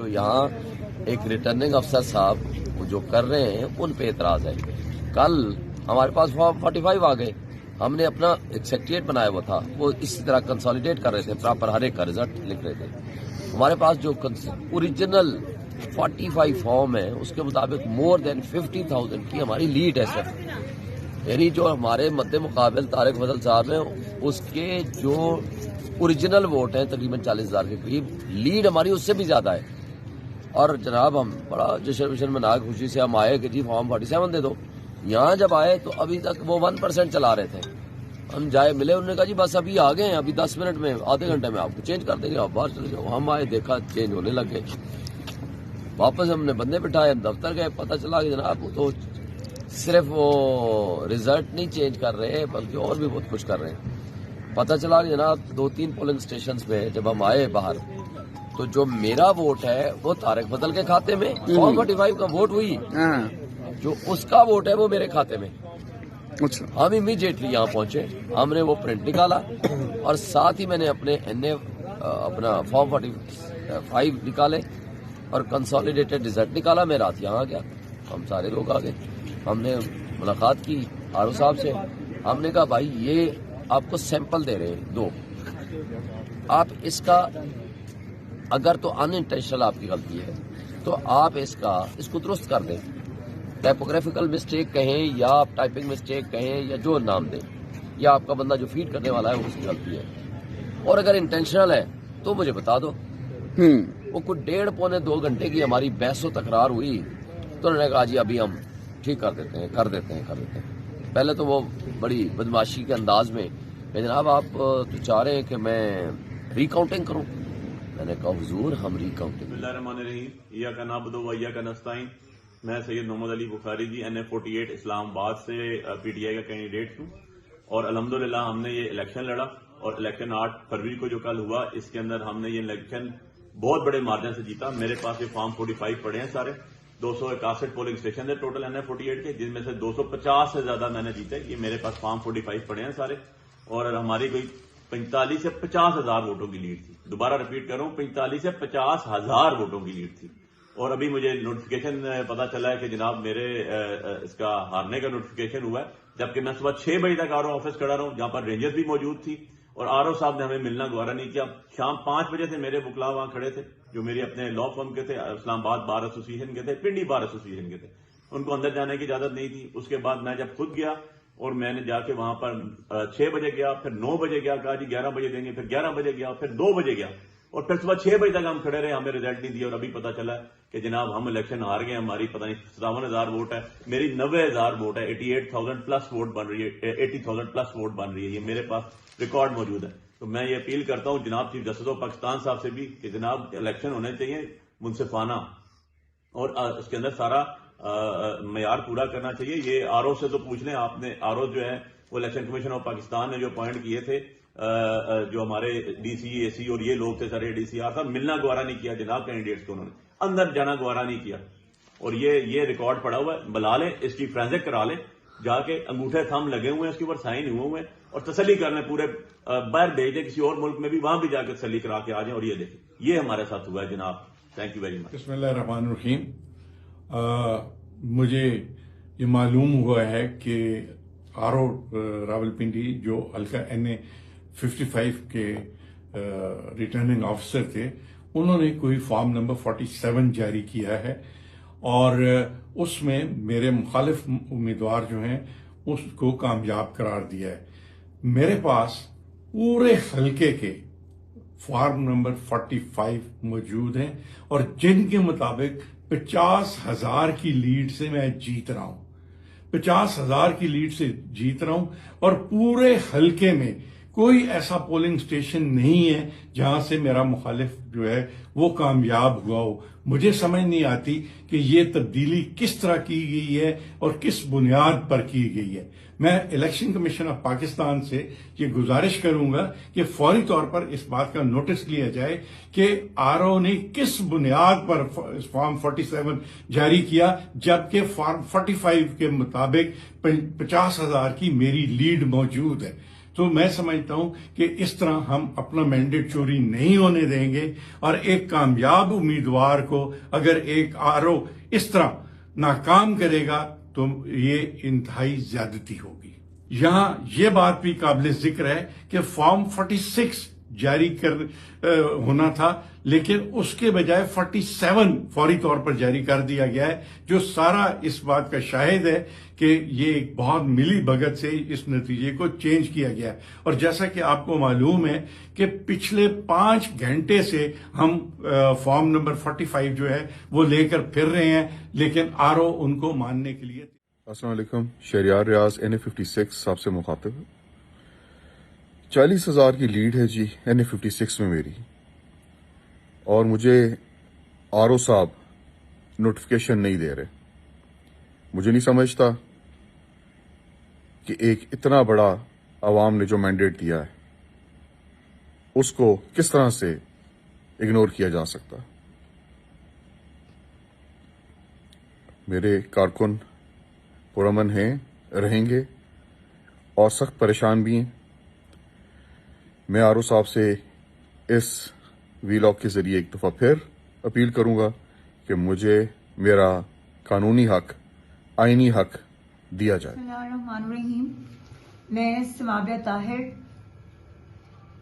تو یہاں ایک ریٹرننگ افسر صاحب وہ جو کر رہے ہیں ان پہ اعتراض ہے. کل ہمارے پاس فارم 45 آ گئے, ہم نے اپنا ایک سیکریٹریٹ بنایا ہوا تھا, وہ اسی طرح کنسالیڈیٹ کر رہے تھے, پراپر ہر ایک کا رزلٹ لکھ رہے تھے. ہمارے پاس جو اوریجنل 45 فارم ہے اس کے مطابق مور دین 50,000 کی ہماری لیڈ ہے سر. یعنی جو ہمارے مد مقابل طارق فضل صاحب ہیں اس کے جو اوریجنل ووٹ ہیں تقریباً 40,000 کے قریب, لیڈ ہماری اس سے بھی زیادہ ہے. اور جناب ہم بڑا جشن وشن منا کے خوشی سے ہم آئے کہ جی فارم 47 دے دو. یہاں جب آئے تو ابھی تک وہ 1% چلا رہے تھے. ہم جائے ملے, انہوں نے کہا جی بس ابھی آ گئے ہیں, ابھی 10 منٹ میں آدھے گھنٹے میں آپ کو چینج کر دیں گے, آپ باہر چلے جاؤ. ہم آئے دیکھا چینج ہونے لگ گئے. واپس ہم نے بندے بٹھائے, ہم دفتر گئے, پتہ چلا کہ جناب وہ تو صرف وہ رزلٹ نہیں چینج کر رہے بلکہ اور بھی بہت کچھ کر رہے ہیں. پتہ چلا کہ جناب 2-3 پولنگ اسٹیشنز پہ جب ہم آئے باہر تو جو میرا ووٹ ہے وہ طارق فضل کے کھاتے میں, فارم 45 کا ووٹ ہوئی, جو اس کا ووٹ ہے وہ میرے کھاتے میں. ہم امیڈیٹلی یہاں پہنچے, ہم نے وہ پرنٹ نکالا اور ساتھ ہی میں نے اپنے اپنا فارم 45 نکالے اور کنسالیڈیٹڈ رزلٹ نکالا. میں رات یہاں آ گیا, ہم سارے لوگ آ گئے, ہم نے ملاقات کی آر او صاحب سے. ہم نے کہا بھائی یہ آپ کو سیمپل دے رہے ہیں 2, آپ اس کا اگر تو ان انٹینشنل آپ کی غلطی ہے تو آپ اس کو درست کر دیں. ٹائپوگرافیکل مسٹیک کہیں یا آپ ٹائپنگ مسٹیک کہیں یا جو نام دیں, یا آپ کا بندہ جو فیڈ کرنے والا ہے اس کی غلطی ہے, اور اگر انٹینشنل ہے تو مجھے بتا دو. وہ کچھ 1.5-2 گھنٹے کی ہماری بحث و تکرار ہوئی تو انہوں نے کہا جی ابھی ہم ٹھیک کر دیتے ہیں. پہلے تو وہ بڑی بدماشی کے انداز میں کہ جناب آپ تو چاہ رہے ہیں کہ میں ریکاؤنٹنگ کروں. میں نے کہا حضور ہم ریکاؤنٹنگ. بسم اللہ الرحمن الرحیم. ایاک نعبد و ایاک نستعین. میں سید محمد علی بخاری جی NF48 اسلام آباد سے PTI کا کینڈیڈیٹ ہوں, اور الحمدللہ ہم نے یہ الیکشن لڑا, اور الیکشن 8 فروری کو جو کل ہوا اس کے اندر ہم نے یہ الیکشن بہت بڑے مارجن سے جیتا. میرے پاس یہ فارم 45 پڑے ہیں سارے, 261 پولنگ اسٹیشن ہے ٹوٹل NF48 کے, جن میں سے 250 سے زیادہ میں نے جیتے. یہ میرے پاس فارم 45 پڑے ہیں سارے, اور ہماری کوئی 45 سے 50 ہزار ووٹوں کی لیڈ تھی. دوبارہ ریپیٹ کر رہا ہوں, 45 سے 50 ہزار ووٹوں کی لیڈ تھی. اور ابھی مجھے نوٹیفیکیشن پتا چلا ہے کہ جناب میرے اس کا ہارنے کا نوٹیفیکیشن ہوا ہے, جبکہ میں صبح 6 بجے تک RO آفس کھڑا رہا ہوں, جہاں پر رینجر بھی موجود تھی, اور RO صاحب نے ہمیں ملنا گوارا نہیں کیا. شام 5 بجے سے میرے وکلا وہاں کھڑے تھے جو میری اپنے لا فرم کے تھے, اسلام آباد بار ایسوسیشن کے تھے, پنڈی بار ایسوسیشن کے تھے. ان کو اندر جانے کی اجازت نہیں تھی. اس کے بعد میں جب خود گیا اور میں نے جا کے وہاں پر 6 بجے گیا, پھر 9 بجے گیا, کہا جی 11 بجے دیں گے, پھر 11 بجے گیا, پھر 2 بجے گیا, اور پھر صبح 6 بجے تک ہم کھڑے رہے, ہمیں رزلٹ نہیں دیا. اور ابھی پتا چلا کہ جناب ہم الیکشن ہار گئے. ہماری پتہ نہیں 57,000 ووٹ ہے, میری 90,000 ووٹ ہے, 88,000 پلس ووٹ بن رہی ہے, 80,000 پلس ووٹ بن رہی ہے. یہ میرے پاس ریکارڈ موجود ہے. تو میں یہ اپیل کرتا ہوں جناب چیف جسٹس آف پاکستان صاحب سے بھی کہ جناب الیکشن ہونے چاہیے منصفانہ, اور اس کے اندر سارا معیار پورا کرنا چاہیے. یہ RO سے تو پوچھ لیں آپ نے, RO جو ہے وہ الیکشن کمیشن آف پاکستان نے جو اپوائنٹ کیے تھے, جو ہمارے DC AC اور یہ لوگ تھے سارے DCR صاحب, ملنا گوارا نہیں کیا جناب کینڈیڈیٹس کو, انہوں نے اندر جانا گوارا نہیں کیا. اور یہ ریکارڈ پڑا ہوا ہے, بلا لیں اس کی فرینزک کرا لیں, جا کے انگوٹھے تھم لگے ہوئے ہیں, اس کے اوپر سائن ہوئے ہیں, اور تسلی کر لیں پورے باہر بھیج دیں کسی اور ملک میں بھی, وہاں بھی جا کے تسلی کرا کے آ جائیں. اور یہ دیکھیں یہ ہمارے ساتھ ہوا ہے جناب. Thank you very much. بسم اللہ الرحمن الرحیم. مجھے یہ معلوم ہوا ہے کہ RO راولپنڈی جو حلقہ NA55 کے ریٹرننگ آفیسر تھے, انہوں نے کوئی فارم نمبر 47 جاری کیا ہے, اور اس میں میرے مخالف امیدوار جو ہیں اس کو کامیاب قرار دیا ہے. میرے پاس پورے حلقے کے فارم نمبر 45 موجود ہیں, اور جن کے مطابق 50,000 کی لیڈ سے میں جیت رہا ہوں, 50,000 کی لیڈ سے جیت رہا ہوں. اور پورے حلقے میں کوئی ایسا پولنگ اسٹیشن نہیں ہے جہاں سے میرا مخالف جو ہے وہ کامیاب ہوا ہو. مجھے سمجھ نہیں آتی کہ یہ تبدیلی کس طرح کی گئی ہے اور کس بنیاد پر کی گئی ہے. میں الیکشن کمیشن آف پاکستان سے یہ گزارش کروں گا کہ فوری طور پر اس بات کا نوٹس لیا جائے کہ RO نے کس بنیاد پر فارم 47 جاری کیا, جبکہ فارم 45 کے مطابق 50,000 کی میری لیڈ موجود ہے. تو میں سمجھتا ہوں کہ اس طرح ہم اپنا مینڈیٹ چوری نہیں ہونے دیں گے، اور ایک کامیاب امیدوار کو اگر ایک آر او اس طرح ناکام کرے گا تو یہ انتہائی زیادتی ہوگی۔ یہاں یہ بات بھی قابل ذکر ہے کہ فارم 46 جاری ہونا تھا، لیکن اس کے بجائے 47 فوری طور پر جاری کر دیا گیا ہے، جو سارا اس بات کا شاہد ہے کہ یہ ایک بہت ملی بھگت سے اس نتیجے کو چینج کیا گیا ہے۔ اور جیسا کہ آپ کو معلوم ہے کہ پچھلے 5 گھنٹے سے ہم فارم نمبر 45 جو ہے وہ لے کر پھر رہے ہیں، لیکن آر او ان کو ماننے کے لیے۔ السلام علیکم، شہریار ریاض NA56 آپ سے مخاطب ہے۔ 40,000 کی لیڈ ہے جی NA56 میں میری، اور مجھے آر او صاحب نوٹیفیکیشن نہیں دے رہے۔ مجھے نہیں سمجھتا کہ ایک اتنا بڑا عوام نے جو مینڈیٹ دیا ہے اس کو کس طرح سے اگنور کیا جا سکتا۔ میرے کارکن پرامن ہیں، رہیں گے، اور سخت پریشان بھی ہیں۔ میں آر او صاحب سے اس ویلاگ کے ذریعے ایک دفعہ پھر اپیل کروں گا کہ مجھے میرا قانونی حق، آئینی حق دیا جائے۔ بسم اللہ الرحمن الرحیم۔ میں سمابیہ طاہر،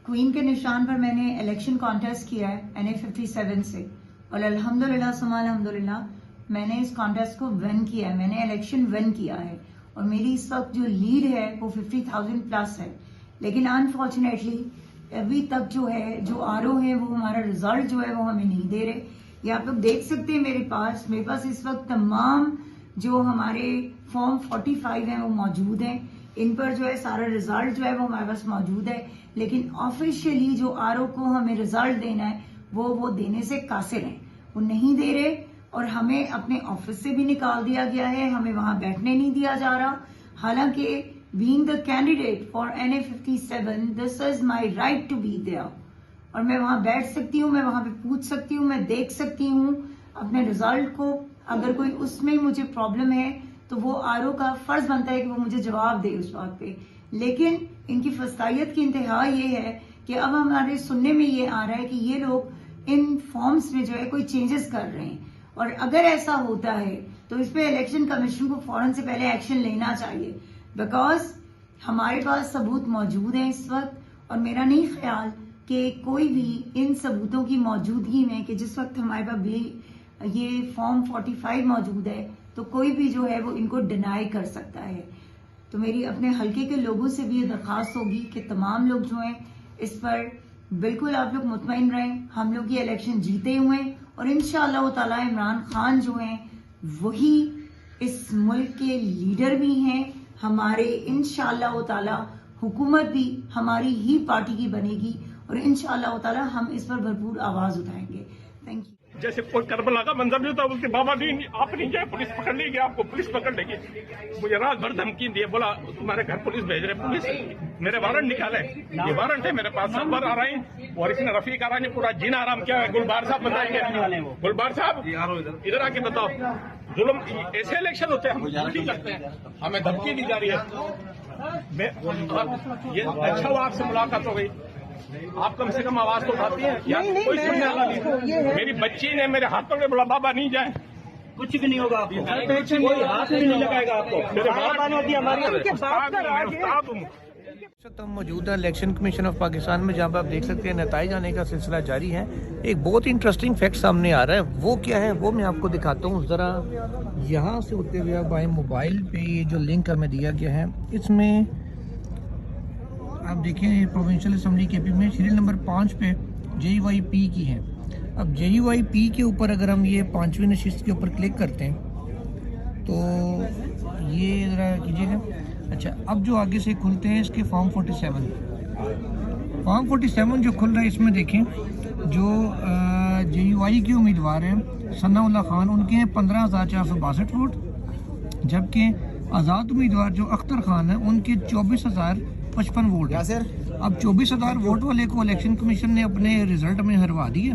کوئین کے نشان پر میں نے الیکشن کانٹیسٹ کیا ہے NA57 سے، اور الحمدللہ ثم الحمدللہ میں نے اس کانٹیسٹ کو ون کیا ہے، میں نے الیکشن ون کیا ہے، اور میری اس وقت جو لیڈ ہے وہ 50,000 پلس ہے۔ لیکن انفارچونیٹلی ابھی تک جو ہے جو آر او ہے وہ ہمارا ریزلٹ جو ہے وہ ہمیں نہیں دے رہے۔ یہ آپ لوگ دیکھ سکتے ہیں میرے پاس اس وقت تمام جو ہمارے فارم 45 ہیں وہ موجود ہیں، ان پر جو ہے سارا ریزلٹ جو ہے وہ ہمارے پاس موجود ہے، لیکن آفیشیلی جو آر او کو ہمیں ریزلٹ دینا ہے وہ دینے سے قاصر ہیں، وہ نہیں دے رہے، اور ہمیں اپنے آفس سے بھی نکال دیا گیا ہے، ہمیں وہاں بیٹھنے نہیں دیا جا رہا، حالانکہ being the candidate for NA57 this is my right to be there، اور میں وہاں بیٹھ سکتی ہوں، میں وہاں پہ پوچھ سکتی ہوں، میں دیکھ سکتی ہوں اپنے ریزلٹ کو۔ اگر کوئی اس میں مجھے پرابلم ہے تو وہ آر او کا فرض بنتا ہے کہ وہ مجھے جواب دے اس بات پہ، لیکن ان کی فسطائیت کی انتہا یہ ہے کہ اب ہمارے سننے میں یہ آ رہا ہے کہ یہ لوگ ان فارمز میں جو ہے کوئی چینجز کر رہے ہیں، اور اگر ایسا ہوتا ہے تو اس پہ الیکشن کمیشن کو فوراً سے پہلے ایکشن لینا چاہیے، بیکاز ہمارے پاس ثبوت موجود ہیں اس وقت، اور میرا نہیں خیال کہ کوئی بھی ان ثبوتوں کی موجودگی میں، کہ جس وقت ہمارے پاس بھی یہ فارم 45 موجود ہے، تو کوئی بھی جو ہے وہ ان کو ڈینائی کر سکتا ہے۔ تو میری اپنے حلقے کے لوگوں سے بھی یہ درخواست ہوگی کہ تمام لوگ جو ہیں اس پر بالکل آپ لوگ مطمئن رہیں، ہم لوگ یہ الیکشن جیتے ہوئے ہیں، اور انشاءاللہ تعالی عمران خان جو ہیں وہی اس ملک کے لیڈر بھی ہیں، ہمارے انشاءاللہ تعالی حکومت بھی ہماری ہی پارٹی کی بنے گی، اور انشاءاللہ تعالی ہم اس پر بھرپور آواز اٹھائیں گے۔ Thank you. جیسے کوئی کربلا کا منظر نہیں ہوتا، بولتے بابا نہیں آپ نہیں جائے، پولیس پکڑ لے گی آپ کو، پولیس پکڑ لے گی۔ مجھے رات بھر دھمکی دی، بولا تمہارے گھر پولیس بھیج رہے، پولیس میرے وارنٹ نکالے، یہ وارنٹ ہے میرے پاس، سب بار آ رہے ہیں، اور اس نے رفیق آرا نے پورا جینا آرام کیا ہے۔ گلبار صاحب بتائیں گے، گلبار صاحب ادھر آ کے بتاؤ، ظلم ایسے الیکشن ہوتے ہیں، ہم نہیں کرتے ہیں، ہمیں دھمکی دی جا رہی ہے۔ یہ اچھا ہوا آپ سے ملاقات ہو گئی، آپ کم سے کم آواز تو اٹھاتی ہیں، کوئی سننے والا نہیں۔ میری بچی نے میرے ہاتھ پکڑے، بولا بابا نہیں جائے، کچھ بھی نہیں ہوگا آپ کو، کوئی ہاتھ بھی نہیں لگائے گا آپ کو۔ میرے استاد ہوں۔ ہم موجود ہیں الیکشن کمیشن آف پاکستان میں، جہاں پہ آپ دیکھ سکتے ہیں نتائج آنے کا سلسلہ جاری ہے۔ ایک بہت انٹرسٹنگ فیکٹ سامنے آ رہا ہے، وہ کیا ہے وہ میں آپ کو دکھاتا ہوں۔ ذرا یہاں سے ہوتے ہوئے آپ آئیں، موبائل پہ یہ جو لنک ہمیں دیا گیا ہے، اس میں آپ دیکھیں پروونشل اسمبلی کے پی میں سیریل نمبر 5 پہ JYP کی ہے۔ اب JYP کے اوپر اگر ہم یہ 5ویں نشست کے اوپر کلک کرتے ہیں تو یہ ذرا کیجیے گا۔ اچھا، اب جو آگے سے کھلتے ہیں اس کے فارم 47 جو کھل رہا ہے، اس میں دیکھیں جو JUI کے امیدوار ہیں ثناء اللہ خان، ان کے ہیں 15,462 ووٹ، جبکہ آزاد امیدوار جو اختر خان ہیں ان کے 24,055 ووٹ ہیں۔ اب 24,000 ووٹ والے کو الیکشن کمیشن نے اپنے رزلٹ میں ہروا دیا،